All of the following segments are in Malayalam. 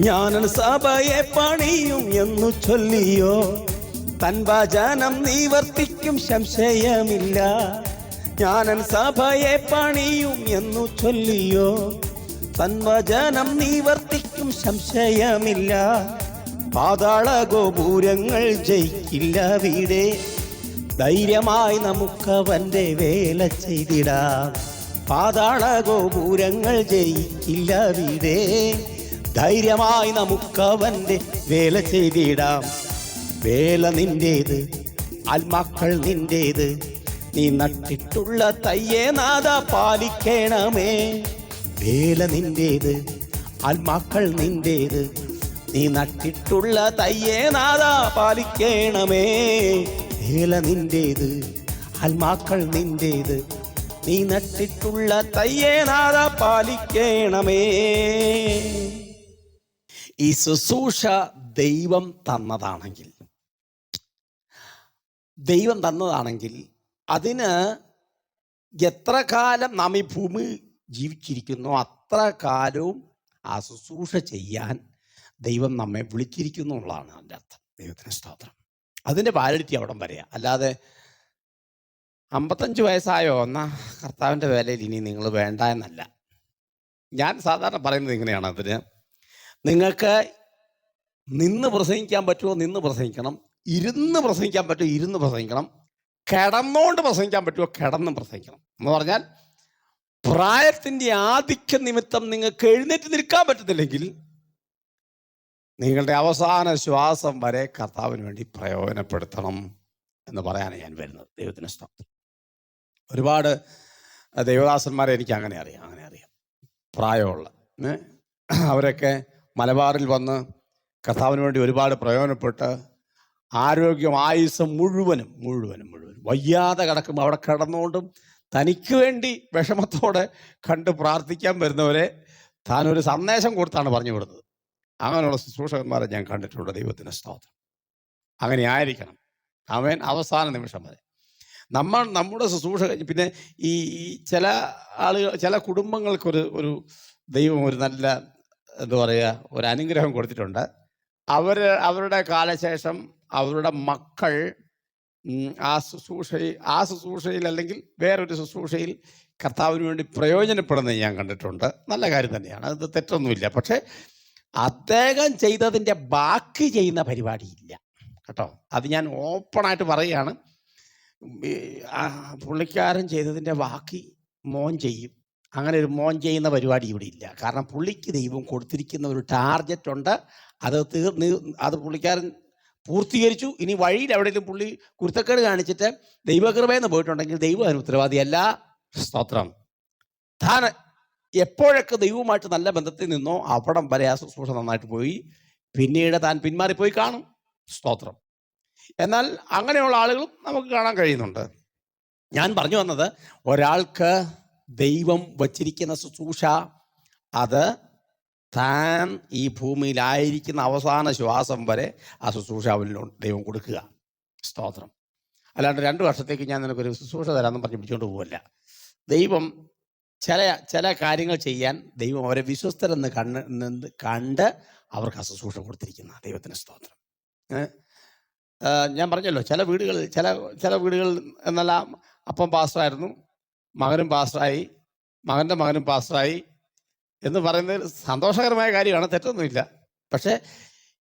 ഞാനൻ സഭയെ പണിയും എന്നു ചൊല്ലിയോ, തൻ വചനം നിവർത്തിക്കും സംശയമില്ല. ഞാനൻ സഭയെ പണിയും എന്നു ചൊല്ലിയോ, തൻ വചനം നിവർത്തിക്കും സംശയമില്ല. പാതാള ഗോപുരങ്ങൾ ജയിക്കില്ല വീടേ, ധൈര്യമായി നമുക്കവൻ്റെ വേല ചെയ്തിടാം. പാതാള ഗോപുരങ്ങൾ ജയിക്കില്ല വീടേ, ധൈര്യമായി നമുക്കവൻ്റെ വേല ചെയ്തിടാം. വേല നിന്റേത്, ആത്മാക്കൾ നിന്റേത്, നീ നട്ടിട്ടുള്ള തയ്യേ നാഥ പാലിക്കണമേ. വേല നിന്റേത്, ആത്മാക്കൾ നിന്റേത്, നീ നട്ടിട്ടുള്ള തയ്യേ നാഥ പാലിക്കണമേ. വേല നിന്റേത്, ആത്മാക്കൾ നിന്റേത്, നീ നട്ടിട്ടുള്ള തയ്യേ നാഥ പാലിക്കണമേ. ഈ ശുശ്രൂഷ ദൈവം തന്നതാണെങ്കിൽ, അതിന് എത്ര കാലം നാം ഈ ഭൂമി ജീവിച്ചിരിക്കുന്നോ അത്ര കാലവും ആ ശുശ്രൂഷ ചെയ്യാൻ ദൈവം നമ്മെ വിളിച്ചിരിക്കുന്നു എന്നുള്ളതാണ് അതിൻ്റെ അർത്ഥം. ദൈവത്തിന് സ്തോത്രം. അതിൻ്റെ വാലിഡിറ്റി അവിടം വരെയാ. അല്ലാതെ 55 വയസ്സായോ എന്നാ കർത്താവിൻ്റെ വേലയിൽ ഇനി നിങ്ങൾ വേണ്ട എന്നല്ല. ഞാൻ സാധാരണ പറയുന്നത് ഇങ്ങനെയാണ്. അതിന് നിങ്ങൾക്ക് നിന്ന് പ്രസംഗിക്കാൻ പറ്റുമോ നിന്ന് പ്രസംഗിക്കണം, ഇരുന്ന് പ്രസംഗിക്കാൻ പറ്റുമോ ഇരുന്ന് പ്രസംഗിക്കണം, കിടന്നുകൊണ്ട് പ്രസംഗിക്കാൻ പറ്റുമോ കിടന്നും പ്രസംഗിക്കണം. എന്ന് പറഞ്ഞാൽ പ്രായത്തിൻ്റെ ആധിക്യ നിമിത്തം നിങ്ങൾക്ക് എഴുന്നേറ്റ് നിൽക്കാൻ പറ്റത്തില്ലെങ്കിൽ നിങ്ങളുടെ അവസാന ശ്വാസം വരെ കർത്താവിന് വേണ്ടി പ്രയോജനപ്പെടുത്തണം എന്ന് പറയാനാണ് ഞാൻ വരുന്നത്. ദൈവത്തിന് സ്തോത്രം. ഒരുപാട് ദൈവദാസന്മാരെ എനിക്ക് അങ്ങനെ അറിയാം പ്രായമുള്ള അവരൊക്കെ മലബാറിൽ വന്ന് കർത്താവിന് വേണ്ടി ഒരുപാട് പ്രയോജനപ്പെട്ട് ആരോഗ്യം ആയുസ് മുഴുവനും വയ്യാതെ കിടക്കുമ്പോൾ അവിടെ കിടന്നുകൊണ്ടും തനിക്ക് വേണ്ടി വിഷമത്തോടെ കണ്ട് പ്രാർത്ഥിക്കാൻ വരുന്നവരെ താനൊരു സന്ദേശം കൊടുത്താണ് പറഞ്ഞു വിടുന്നത്. അങ്ങനെയുള്ള ശുശ്രൂഷകന്മാരെ ഞാൻ കണ്ടിട്ടുണ്ട്. ദൈവത്തിന് സ്തോത്രം. അങ്ങനെ ആയിരിക്കണം. ആമേൻ. അവസാന നിമിഷം വരെ നമ്മുടെ ശുശ്രൂഷ കഴിഞ്ഞ് പിന്നെ ഈ ചില ആളുകൾ, ചില കുടുംബങ്ങൾക്കൊരു ദൈവം ഒരു നല്ല എന്താ പറയുക ഒരു അനുഗ്രഹം കൊടുത്തിട്ടുണ്ട്. അവരുടെ കാലശേഷം അവരുടെ മക്കൾ ആ ശുശ്രൂഷയിൽ അല്ലെങ്കിൽ വേറൊരു ശുശ്രൂഷയിൽ കർത്താവിന് വേണ്ടി പ്രയോജനപ്പെടുന്നത് ഞാൻ കണ്ടിട്ടുണ്ട്. നല്ല കാര്യം തന്നെയാണ്, അത് തെറ്റൊന്നുമില്ല. പക്ഷേ അദ്ദേഹം ചെയ്തതിൻ്റെ ബാക്കി ചെയ്യുന്ന പരിപാടിയില്ല കേട്ടോ. അത് ഞാൻ ഓപ്പണായിട്ട് പറയുകയാണ്. പുള്ളിക്കാരൻ ചെയ്തതിൻ്റെ ബാക്കി മോൻ ചെയ്യും. അങ്ങനെ ഒരു മോൻ ചെയ്യുന്ന പരിപാടി ഇവിടെ ഇല്ല. കാരണം പുള്ളിക്ക് ദൈവം കൊടുത്തിരിക്കുന്ന ഒരു ടാർഗറ്റ് ഉണ്ട്. അത് പുള്ളിക്കാരൻ പൂർത്തീകരിച്ചു. ഇനി വഴിയിൽ എവിടെയെങ്കിലും പുള്ളി കുരുത്തക്കേട് കാണിച്ചിട്ട് ദൈവകൃപയെന്ന് പോയിട്ടുണ്ടെങ്കിൽ ദൈവം അതിന് ഉത്തരവാദിയല്ല. സ്തോത്രം. താൻ എപ്പോഴൊക്കെ ദൈവവുമായിട്ട് നല്ല ബന്ധത്തിൽ നിന്നോ അവിടം വരെ ആ ശുശ്രൂഷ നന്നായിട്ട് പോയി. പിന്നീട് താൻ പിന്മാറിപ്പോയി കാണും. സ്തോത്രം. എന്നാൽ അങ്ങനെയുള്ള ആളുകളും നമുക്ക് കാണാൻ കഴിയുന്നുണ്ട്. ഞാൻ പറഞ്ഞു വന്നത്, ഒരാൾക്ക് ദൈവം വച്ചിരിക്കുന്ന ശുശ്രൂഷ അത് താൻ ഈ ഭൂമിയിലായിരിക്കുന്ന അവസാന ശ്വാസം വരെ ആ ശുശ്രൂഷ അവനിൽ ദൈവം കൊടുക്കുക. സ്തോത്രം. അല്ലാണ്ട് 2 വർഷത്തേക്ക് ഞാൻ നിനക്കൊരു ശുശ്രൂഷ തരാമെന്ന് പറഞ്ഞ് പിടിച്ചുകൊണ്ട് പോവല്ല. ദൈവം ചില കാര്യങ്ങൾ ചെയ്യാൻ ദൈവം അവരെ വിശ്വസ്തരെന്ന് കണ്ട് അവർക്ക് ആ ശുശ്രൂഷ കൊടുത്തിരിക്കുന്ന ദൈവത്തിന് സ്തോത്രം. ഞാൻ പറഞ്ഞല്ലോ, ചില വീടുകൾ എന്നല്ല, അപ്പം പാസ്റ്ററായിരുന്നു, മകനും പാസ്റ്ററായി, മകൻ്റെ മകനും പാസ്റ്ററായി എന്ന് പറയുന്നത് സന്തോഷകരമായ കാര്യമാണ്, തെറ്റൊന്നുമില്ല. പക്ഷേ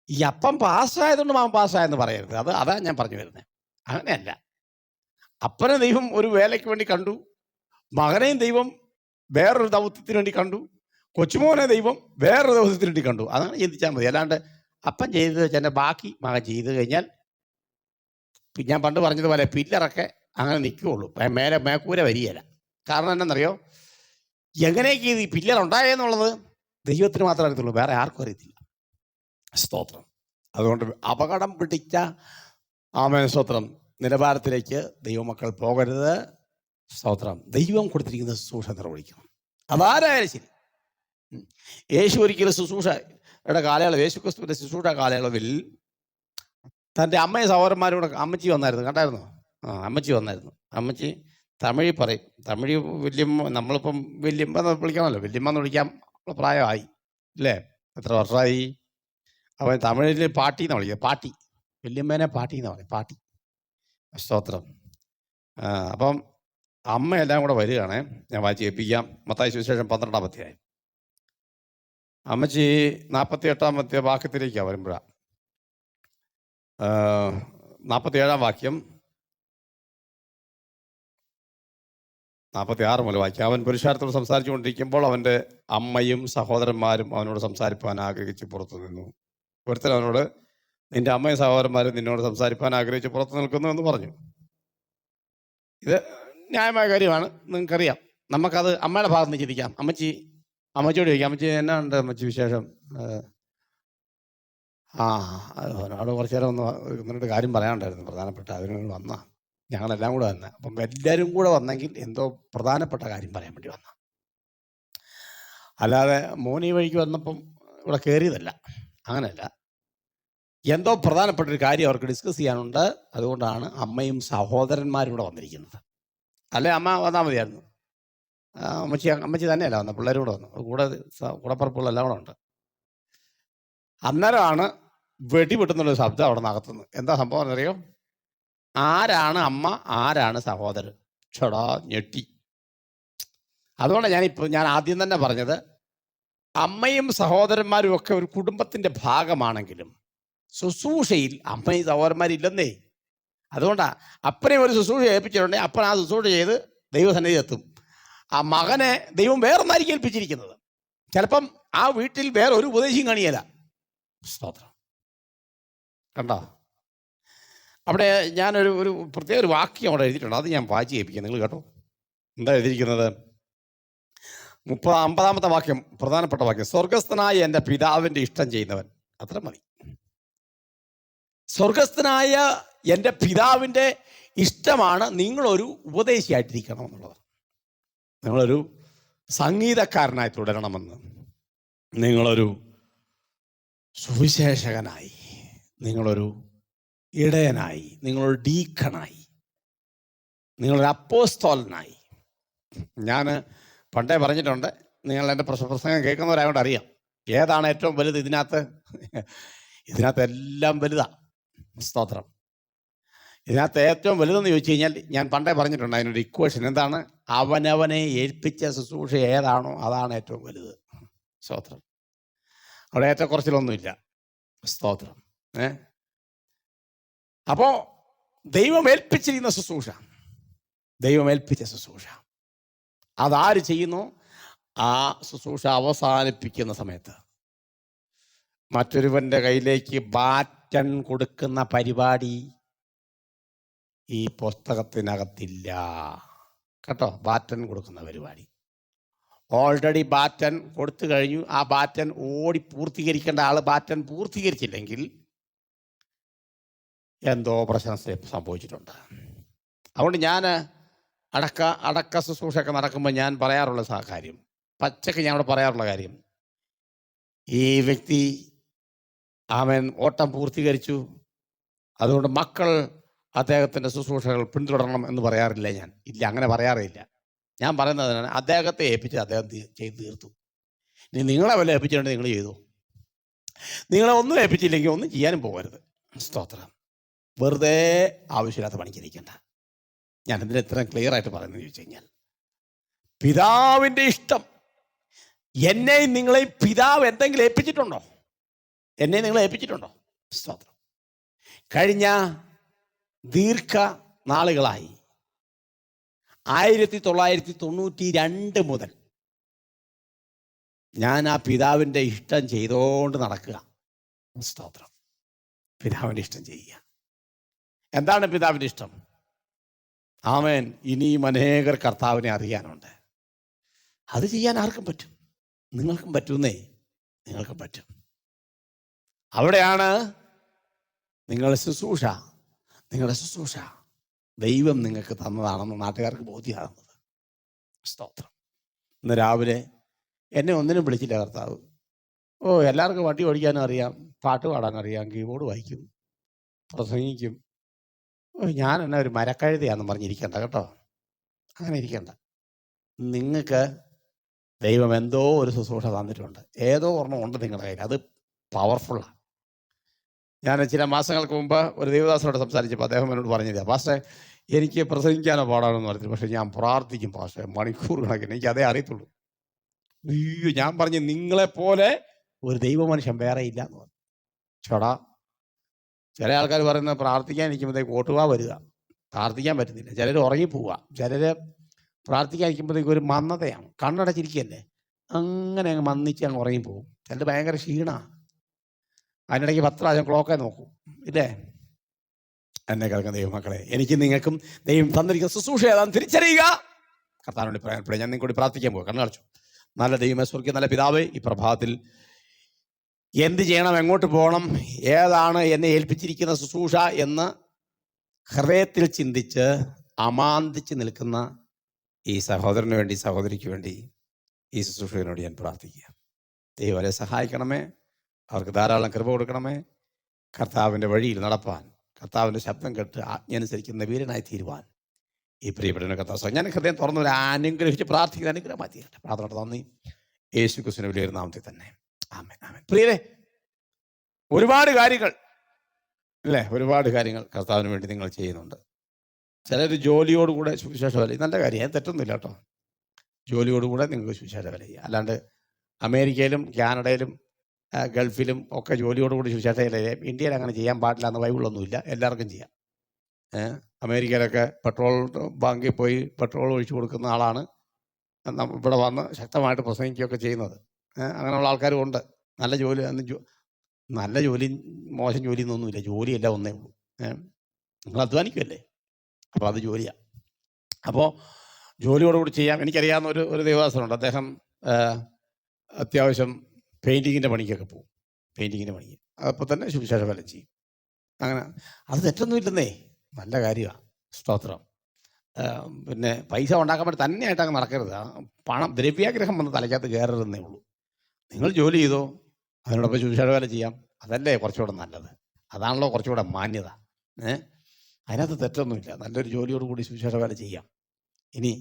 ഈ അപ്പം പാസ്റ്ററായതുകൊണ്ട് മകൻ പാസ്റ്ററായെന്ന് പറയരുത്. അതാ ഞാൻ പറഞ്ഞു വരുന്നത്. അങ്ങനെയല്ല. അപ്പനെ ദൈവം ഒരു വേലയ്ക്ക് വേണ്ടി കണ്ടു, മകനെയും ദൈവം വേറൊരു ദൗത്യത്തിന് വേണ്ടി കണ്ടു, കൊച്ചുമോനെ ദൈവം വേറൊരു ദൗത്യത്തിന് വേണ്ടി കണ്ടു. അതാണ് ചിന്തിച്ചാൽ മതി. അല്ലാണ്ട് അപ്പൻ ചെയ്ത് വെച്ചതിൻ്റെ ബാക്കി മകൻ ചെയ്ത് കഴിഞ്ഞാൽ ഞാൻ പണ്ട് പറഞ്ഞതുപോലെ പില്ലറൊക്കെ അങ്ങനെ നിൽക്കുകയുള്ളൂ, മേക്കൂര വരികയില്ല. കാരണം എന്താണെന്നറിയോ? എങ്ങനെയൊക്കെ ഈ പില്ലർ ഉണ്ടായെന്നുള്ളത് ദൈവത്തിന് മാത്രമേ അറിയത്തുള്ളൂ, വേറെ ആർക്കും അറിയത്തില്ല. സ്തോത്രം. അതുകൊണ്ട് അപകടം പിടിച്ച ആമേൻ സ്തോത്രം നിലവാരത്തിലേക്ക് ദൈവമക്കൾ പോകരുത്. സ്തോത്രം. ദൈവം കൊടുത്തിരിക്കുന്ന ശുശ്രൂഷ നിർവഹിക്കണം. അതാരായാലും ശരി. യേശു ഒരിക്കലും ശുശ്രൂഷയുടെ കാലയളവ്, യേശു ക്രിസ്തുവിൻ്റെ ശുശ്രൂഷ കാലയളവിൽ തൻ്റെ അമ്മയും സഹോദരന്മാരോട് അമ്മച്ചി വന്നായിരുന്നു. കണ്ടായിരുന്നോ? അമ്മച്ചി വന്നായിരുന്നു. അമ്മച്ചി തമിഴിൽ പറയും. തമിഴ് വല്യമ്മ, നമ്മളിപ്പം വല്യമ്മ എന്ന് വിളിക്കണമല്ലോ, വല്യമ്മ എന്ന് വിളിക്കാൻ പ്രായമായി അല്ലേ? എത്ര വർഷമായി? അവൻ തമിഴിൽ പാട്ടി എന്നാണ് വിളിക്കുക. പാട്ടി, വല്യമ്മേനെ പാട്ടി എന്നാണ് പറയും. പാട്ടി. സ്തോത്രം. അപ്പം അമ്മയെല്ലാം കൂടെ വരികയാണേ. ഞാൻ വായിച്ച് കേൾപ്പിക്കാം. മത്തായി സുവിശേഷം 12-ാം അധ്യായം. അമ്മച്ചി 48-ാമത്തെ വാക്യത്തിലേക്കാണ് വരുമ്പോഴാണ്. 47-ാം വാക്യം 46 മുതൽ വായിക്കാം. അവൻ പുരുഷാരത്തോട് സംസാരിച്ചു കൊണ്ടിരിക്കുമ്പോൾ അവൻ്റെ അമ്മയും സഹോദരന്മാരും അവനോട് സംസാരിപ്പാൻ ആഗ്രഹിച്ച് പുറത്തു നിന്നു. ഒരുത്തൻ അവനോട്, നിന്റെ അമ്മയും സഹോദരന്മാരും നിന്നോട് സംസാരിപ്പാൻ ആഗ്രഹിച്ച് പുറത്തു നിൽക്കുന്നു എന്ന് പറഞ്ഞു. ഇത് ന്യായമായ കാര്യമാണ്, നിങ്ങൾക്കറിയാം. നമുക്കത് അമ്മയുടെ ഭാഗത്ത് നിന്ന് ചിന്തിക്കാം. അമ്മച്ചിയോട് ചോദിക്കാം, അമ്മച്ചി എന്നാ ഉണ്ട് അമ്മച്ചി വിശേഷം? അവനോട് കുറച്ചു നേരം ഒന്ന് കാര്യം പറയാനുണ്ടായിരുന്നു, പ്രധാനപ്പെട്ട. അതിനോട് വന്ന ഞങ്ങളെല്ലാം കൂടെ വന്ന. അപ്പം എല്ലാവരും കൂടെ വന്നെങ്കിൽ എന്തോ പ്രധാനപ്പെട്ട കാര്യം പറയാൻ വേണ്ടി വന്ന, അല്ലാതെ മോനി വഴിക്ക് വന്നപ്പം ഇവിടെ കയറിയതല്ല, അങ്ങനെയല്ല. എന്തോ പ്രധാനപ്പെട്ടൊരു കാര്യം അവർക്ക് ഡിസ്കസ് ചെയ്യാനുണ്ട്. അതുകൊണ്ടാണ് അമ്മയും സഹോദരന്മാരും കൂടെ വന്നിരിക്കുന്നത്. അല്ലെ അമ്മ വന്നാൽ മതിയായിരുന്നു. അമ്മച്ചി തന്നെയല്ല വന്നത്, പിള്ളേരും കൂടെ വന്നു. കൂടപ്പുറപ്പുകളെല്ലാം കൂടെ ഉണ്ട്. അന്നേരമാണ് വെടിപെട്ടുന്നുള്ളൊരു ശബ്ദം അവിടെ നടത്തുന്നത്. എന്താ സംഭവം എന്നറിയോ? ആരാണ് അമ്മ, ആരാണ് സഹോദരൻ? ചടാ, ഞെട്ടി. അതുകൊണ്ടാണ് ഞാൻ ആദ്യം തന്നെ പറഞ്ഞത്, അമ്മയും സഹോദരന്മാരും ഒക്കെ ഒരു കുടുംബത്തിൻ്റെ ഭാഗമാണെങ്കിലും ശുശ്രൂഷയിൽ അമ്മയും സഹോദരന്മാരില്ലെന്നേ. അതുകൊണ്ടാണ് അപ്പനെ ഒരു ശുശ്രൂഷ ഏൽപ്പിച്ചിട്ടുണ്ടെങ്കിൽ അപ്പൻ ആ ശുശ്രൂഷ ചെയ്ത് ദൈവസന്നിധി എത്തും. ആ മകനെ ദൈവം വേറൊന്നായിരിക്കും ഏൽപ്പിച്ചിരിക്കുന്നത്. ചിലപ്പം ആ വീട്ടിൽ വേറെ ഒരു ഉപദേശിയും കാണിയല്ല. സ്തോത്രം. കണ്ടോ? അവിടെ ഞാനൊരു പ്രത്യേക ഒരു വാക്യം അവിടെ എഴുതിയിട്ടുണ്ട്. അത് ഞാൻ വായിച്ച് കേൾപ്പിക്കാം, നിങ്ങൾ കേട്ടോ. എന്താ എഴുതിയിരിക്കുന്നത്? 50-ാമത്തെ വാക്യം, പ്രധാനപ്പെട്ട വാക്യം. സ്വർഗസ്ഥനായ എൻ്റെ പിതാവിൻ്റെ ഇഷ്ടം ചെയ്യുന്നവൻ. അത്ര മതി. സ്വർഗസ്ഥനായ എൻ്റെ പിതാവിൻ്റെ ഇഷ്ടമാണ് നിങ്ങളൊരു ഉപദേശിയായിട്ടിരിക്കണം എന്നുള്ളത്. നിങ്ങളൊരു സംഗീതക്കാരനായി തുടരണമെന്ന്, നിങ്ങളൊരു സുവിശേഷകനായി, നിങ്ങളൊരു ഇടയനായി, നിങ്ങളൊരു ഡീക്കണായി, നിങ്ങളൊരു അപ്പോസ്തോലനായി. ഞാൻ പണ്ടേ പറഞ്ഞിട്ടുണ്ട്, നിങ്ങൾ എൻ്റെ പ്രസംഗം കേൾക്കുന്നവരായതുകൊണ്ട് അറിയാം ഏതാണ് ഏറ്റവും വലുത്. ഇതിനകത്ത് എല്ലാം വലുതാണ്. സ്തോത്രം. ഇതിനകത്ത് ഏറ്റവും വലുതെന്ന് ചോദിച്ചു കഴിഞ്ഞാൽ ഞാൻ പണ്ടേ പറഞ്ഞിട്ടുണ്ട് അതിനൊരു ഇക്വേഷൻ. എന്താണ്? അവനവനെ ഏൽപ്പിച്ച ശുശ്രൂഷ ഏതാണോ അതാണ് ഏറ്റവും വലുത്. സ്തോത്രം. അവിടെ ഏറ്റക്കുറച്ചിലൊന്നുമില്ല. സ്തോത്രം. അപ്പോ ദൈവം ഏൽപ്പിച്ചിരിക്കുന്ന ശുശ്രൂഷ, ദൈവം ഏൽപ്പിച്ച ശുശ്രൂഷ, അതാര് ചെയ്യുന്നു? ആ ശുശ്രൂഷ അവസാനിപ്പിക്കുന്ന സമയത്ത് മറ്റൊരുവന്റെ കയ്യിലേക്ക് ബാറ്റൺ കൊടുക്കുന്ന പരിപാടി ഈ പുസ്തകത്തിനകത്തില്ല കേട്ടോ. ബാറ്റൺ കൊടുക്കുന്ന പരിപാടി ഓൾറെഡി ബാറ്റൺ കൊടുത്തു കഴിഞ്ഞു. ആ ബാറ്റൺ ഓടി പൂർത്തീകരിക്കേണ്ട ആൾ ബാറ്റൺ പൂർത്തീകരിച്ചില്ലെങ്കിൽ എന്തോ പ്രശ്നം സംഭവിച്ചിട്ടുണ്ട്. അതുകൊണ്ട് ഞാൻ അടക്ക ശുശ്രൂഷയൊക്കെ നടക്കുമ്പോൾ ഞാൻ പറയാറുള്ള കാര്യം, പച്ചക്ക് ഞാൻ അവിടെ പറയാറുള്ള കാര്യം, ഈ വ്യക്തി അവൻ ഓട്ടം പൂർത്തീകരിച്ചു, അതുകൊണ്ട് മക്കൾ അദ്ദേഹത്തിൻ്റെ ശുശ്രൂഷകൾ പിന്തുടരണം എന്ന് പറയാറില്ല. ഞാൻ ഇല്ല, അങ്ങനെ പറയാറില്ല. ഞാൻ പറയുന്നതിനാണ് അദ്ദേഹത്തെ ഏൽപ്പിച്ച് അദ്ദേഹം ചെയ്ത് തീർത്തു. ഇനി നിങ്ങളെ വല്ല ഏൽപ്പിച്ചിട്ടുണ്ടെങ്കിൽ നിങ്ങൾ ചെയ്തു. നിങ്ങളെ ഒന്നും ഏൽപ്പിച്ചില്ലെങ്കിൽ ഒന്നും ചെയ്യാനും പോകരുത്. സ്തോത്രം. വെറുതെ ആവശ്യമില്ലാത്ത പണിക്കിരിക്കേണ്ട. ഞാൻ എന്തിനാ ഇത്രയും ക്ലിയർ ആയിട്ട് പറയുന്നത് ചോദിച്ചു കഴിഞ്ഞാൽ, പിതാവിൻ്റെ ഇഷ്ടം. എന്നെയും നിങ്ങളെയും പിതാവ് എന്തെങ്കിലും ഏൽപ്പിച്ചിട്ടുണ്ടോ? എന്നെയും നിങ്ങളെ ഏൽപ്പിച്ചിട്ടുണ്ടോ? സ്തോത്രം. കഴിഞ്ഞ ദീർഘ നാളുകളായി 1992 മുതൽ ഞാൻ ആ പിതാവിൻ്റെ ഇഷ്ടം ചെയ്തുകൊണ്ട് നടക്കുക. സ്തോത്രം. പിതാവിൻ്റെ ഇഷ്ടം ചെയ്യുക. എന്താണ് പിതാവിൻ്റെ ഇഷ്ടം? ആമേൻ. ഇനിയും അനേകർ കർത്താവിനെ അറിയാനുണ്ട്. അത് ചെയ്യാൻ ആർക്കും പറ്റും. നിങ്ങൾക്കും പറ്റുന്നേ, നിങ്ങൾക്കും പറ്റും. അവിടെയാണ് നിങ്ങളുടെ ശുശ്രൂഷ ദൈവം നിങ്ങൾക്ക് തന്നതാണെന്ന് നാട്ടുകാർക്ക് ബോധ്യമാകുന്നത്. സ്തോത്രം. ഇന്ന് രാവിലെ എന്നെ ഒന്നിനും വിളിച്ചില്ല കർത്താവ്. എല്ലാവർക്കും വണ്ടി ഓടിക്കാനും അറിയാം, പാട്ട് പാടാനറിയാം, കീബോർഡ് വായിക്കും, പ്രസംഗിക്കും. ഞാൻ എന്നെ ഒരു മരക്കഴുതയാണെന്ന് പറഞ്ഞിരിക്കണ്ട കേട്ടോ. അങ്ങനെ ഇരിക്കണ്ട. നിങ്ങൾക്ക് ദൈവം എന്തോ ഒരു ശുശ്രൂഷ തന്നിട്ടുണ്ട്. ഏതോ ഒരെണ്ണം ഉണ്ട് നിങ്ങളുടെ കയ്യിൽ. അത് പവർഫുള്ളാണ്. ഞാൻ ചില മാസങ്ങൾക്ക് മുമ്പ് ഒരു ദേവദാസനോട് സംസാരിച്ചപ്പോൾ അദ്ദേഹം എന്നോട് പറഞ്ഞത്, പാസ്റ്റേ എനിക്ക് പ്രസംഗിക്കാനോ പാടാണെന്ന് പറഞ്ഞില്ല, പക്ഷേ ഞാൻ പ്രാർത്ഥിക്കും പാസ്റ്റേ മണിക്കൂർ കണക്കിന്, എനിക്ക് അതേ അറിയത്തുള്ളൂ. അയ്യോ, ഞാൻ പറഞ്ഞു നിങ്ങളെപ്പോലെ ഒരു ദൈവ മനുഷ്യൻ വേറെ ഇല്ല എന്ന് പറഞ്ഞു. ചേടാ, ചില ആൾക്കാർ പറയുന്നത് പ്രാർത്ഥിക്കാൻ ഇരിക്കുമ്പോഴത്തേക്ക് ഓട്ടുവാ വരിക, പ്രാർത്ഥിക്കാൻ പറ്റുന്നില്ല. ചിലർ ഉറങ്ങിപ്പോവുക, ചിലർ പ്രാർത്ഥിക്കാൻ ഇരിക്കുമ്പോഴത്തേക്ക് ഒരു മന്ദതയാണ്, കണ്ണടച്ചിരിക്കുകയല്ലേ, അങ്ങനെ അങ്ങ് മന്ദിച്ച് അങ്ങ് ഉറങ്ങിപ്പോവും. ചിലർ ഭയങ്കര ക്ഷീണമാണ്, അതിനിടയ്ക്ക് 10 പ്രാവശ്യം ക്ലോക്കെ നോക്കും, ഇല്ലേ? എന്നെ കേൾക്കുന്ന ദൈവമക്കളെ, എനിക്ക് നിങ്ങൾക്കും ദൈവം തന്നിരിക്കുന്ന ശുശ്രൂഷ ഏതാണെന്ന് തിരിച്ചറിയുക. കർത്താവിനോട് പ്രയാണപ്പെടുക. ഞാൻ നിങ്ങൾക്കൂടി പ്രാർത്ഥിക്കാൻ പോകുക. കണ്ണടച്ചു. നല്ല ദൈവമേ, സ്വർഗ്ഗീയ നല്ല പിതാവേ, ഈ പ്രഭാതത്തിൽ എന്ത് ചെയ്യണം, എങ്ങോട്ട് പോകണം, ഏതാണ് എന്നെ ഏൽപ്പിച്ചിരിക്കുന്ന ശുശ്രൂഷ എന്ന് ഹൃദയത്തിൽ ചിന്തിച്ച് അമാന്തിച്ച് നിൽക്കുന്ന ഈ സഹോദരന് വേണ്ടി, സഹോദരിക്ക് വേണ്ടി, ഈ ശുശ്രൂഷകനോട് ഞാൻ പ്രാർത്ഥിക്കുക. ദൈവം അവരെ സഹായിക്കണമേ, അവർക്ക് ധാരാളം കൃപ കൊടുക്കണമേ. കർത്താവിൻ്റെ വഴിയിൽ നടപ്പാൻ, കർത്താവിൻ്റെ ശബ്ദം കേട്ട് ആജ്ഞ അനുസരിക്കുന്ന വീരനായി തീരുവാൻ ഈ പ്രിയപ്പെട്ടവനെ കർത്താവ് ഞാൻ ഹൃദയം തുറന്നു അനുഗ്രഹിച്ച് പ്രാർത്ഥിക്കുന്ന അനുഗ്രഹമായി തീരട്ടെ. പ്രാർത്ഥന നന്ദി യേശു ക്രിസ്തുവിന്റെ വലിയൊരു നാമത്തിൽ തന്നെ. ആമേൻ, ആമേൻ. പ്രിയരെ, ഒരുപാട് കാര്യങ്ങൾ അല്ലേ, ഒരുപാട് കാര്യങ്ങൾ കർത്താവിന് വേണ്ടി നിങ്ങൾ ചെയ്യുന്നുണ്ട്. ചിലർ ജോലിയോടുകൂടെ സുവിശേഷ വില, നല്ല കാര്യം, തെറ്റൊന്നുമില്ല കേട്ടോ. ജോലിയോടുകൂടെ നിങ്ങൾക്ക് സുവിശേഷ വില ചെയ്യുക. അല്ലാണ്ട് അമേരിക്കയിലും കാനഡയിലും ഗൾഫിലും ഒക്കെ ജോലിയോടുകൂടി സുവിശേഷ വില ചെയ്യാം. ഇന്ത്യയിൽ അങ്ങനെ ചെയ്യാൻ പാടില്ല എന്ന് ബൈബിളൊന്നുമില്ല, എല്ലാവർക്കും ചെയ്യാം. അമേരിക്കയിലൊക്കെ പെട്രോൾ ബാങ്കിൽ പോയി പെട്രോൾ ഒഴിച്ചു കൊടുക്കുന്ന ആളാണ് ഇവിടെ വന്ന് ശക്തമായിട്ട് പ്രസംഗിക്കുകയൊക്കെ ചെയ്യുന്നത്. അങ്ങനെയുള്ള ആൾക്കാരും ഉണ്ട്. നല്ല ജോലി, നല്ല ജോലി മോശം ജോലി എന്നൊന്നുമില്ല, ജോലിയല്ല ഒന്നേ ഉള്ളൂ. നിങ്ങൾ അധ്വാനിക്കുമല്ലേ, അപ്പോൾ അത് ജോലിയാണ്. അപ്പോൾ ജോലിയോടുകൂടി ചെയ്യാം. എനിക്കറിയാവുന്ന ഒരു ദേവദാസനുണ്ട്. അദ്ദേഹം അത്യാവശ്യം പെയിൻറ്റിങ്ങിൻ്റെ പണിക്കൊക്കെ പോകും, പെയിൻറ്റിങ്ങിൻ്റെ പണിക്ക്. അപ്പോൾ തന്നെ സുവിശേഷ ഫലം ചെയ്യും. അങ്ങനെ അത് തെറ്റൊന്നുമില്ലെന്നേ, നല്ല കാര്യമാണ്. സ്തോത്രം. പിന്നെ പൈസ ഉണ്ടാക്കാൻ വേണ്ടി തന്നെയായിട്ട് അങ്ങ് നടക്കരുത്. പണം ദ്രവ്യാഗ്രഹം വന്ന് തലയ്ക്കകത്ത് കയറരുതെന്നേ ഉള്ളൂ. നിങ്ങൾ ജോലി ചെയ്തോ, അതിനോടൊപ്പം സുവിശേഷ വേല ചെയ്യാം, അതല്ലേ കുറച്ചുകൂടെ നല്ലത്, അതാണല്ലോ കുറച്ചുകൂടെ മാന്യത. അതിനകത്ത് തെറ്റൊന്നുമില്ല. നല്ലൊരു ജോലിയോടുകൂടി സുവിശേഷ വേല ചെയ്യാം. ഇനി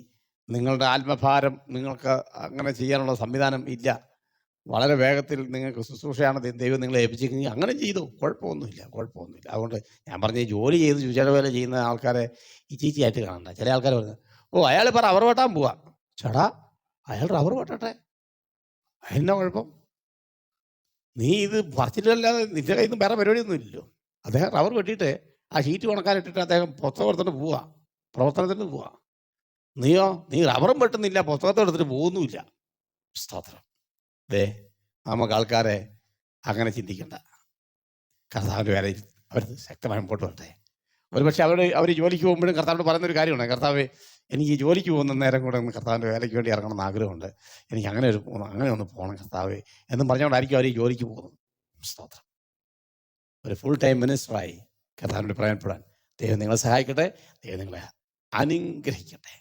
നിങ്ങളുടെ ആത്മഭാരം നിങ്ങൾക്ക് അങ്ങനെ ചെയ്യാനുള്ള സംവിധാനം ഇല്ല, വളരെ വേഗത്തിൽ നിങ്ങൾക്ക് ശുശ്രൂഷയാണ് ദൈവം നിങ്ങളെ ഏൽപ്പിച്ചിരിക്കുന്നത്, അങ്ങനെ ചെയ്തു, കുഴപ്പമൊന്നുമില്ല. അതുകൊണ്ട് ഞാൻ പറഞ്ഞ ജോലി ചെയ്ത് ശുചിര വേല ചെയ്യുന്ന ആൾക്കാരെ ഈ ചീച്ചിയായിട്ട് കാണണ്ട. ചില ആൾക്കാർ പറഞ്ഞു, ഓ അയാൾ ഇപ്പോൾ റബ്ബർ വെട്ടാൻ പോവാ. ചേടാ, അയാൾ റബ്ബർ വെട്ടട്ടെ, അതിനെന്നാ കുഴപ്പം? നീ ഇത് പറിച്ചിട്ടല്ലാതെ നിന്റെ കയ്യിൽ നിന്ന് വേറെ പരിപാടിയൊന്നും ഇല്ലല്ലോ. അദ്ദേഹം റബ്ബർ വെട്ടിയിട്ട് ആ ഷീറ്റ് ഉണക്കാനിട്ടിട്ട് അദ്ദേഹം പുസ്തകം എടുത്തിട്ട് പോവാ, പ്രവർത്തനത്തിന് പോവാ. നീയോ, നീ റബ്ബറും വെട്ടുന്നില്ല, പുസ്തകത്തെ എടുത്തിട്ട് പോകുന്നുമില്ല. സ്തോത്രം. നമുക്ക് ആൾക്കാരെ അങ്ങനെ ചിന്തിക്കണ്ട. കർത്താവിൻ്റെ വേല അവർ ശക്തമായി മുമ്പോട്ട് വരട്ടെ. ഒരുപക്ഷെ അവർ ജോലിക്ക് പോകുമ്പോഴും കർത്താവിനോട് പറയുന്നൊരു കാര്യമാണ്, കർത്താവ് എനിക്ക് ജോലിക്ക് പോകുന്ന നേരം കൂടെ ഒന്ന് കർത്താവിൻ്റെ വേലയ്ക്ക് വേണ്ടി ഇറങ്ങണമെന്ന് ആഗ്രഹമുണ്ട്, എനിക്ക് അങ്ങനെ ഒന്ന് പോകണം കർത്താവ് എന്നും പറഞ്ഞുകൊണ്ടായിരിക്കും അവർ ഈ ജോലിക്ക് പോകുന്നത്. സ്തോത്രം. ഒരു ഫുൾ ടൈം മിനിസ്റ്ററായി കർത്താവിനോട് പ്രയോജനപ്പെടാൻ ദൈവം നിങ്ങളെ സഹായിക്കട്ടെ. ദൈവം നിങ്ങളെ അനുഗ്രഹിക്കട്ടെ.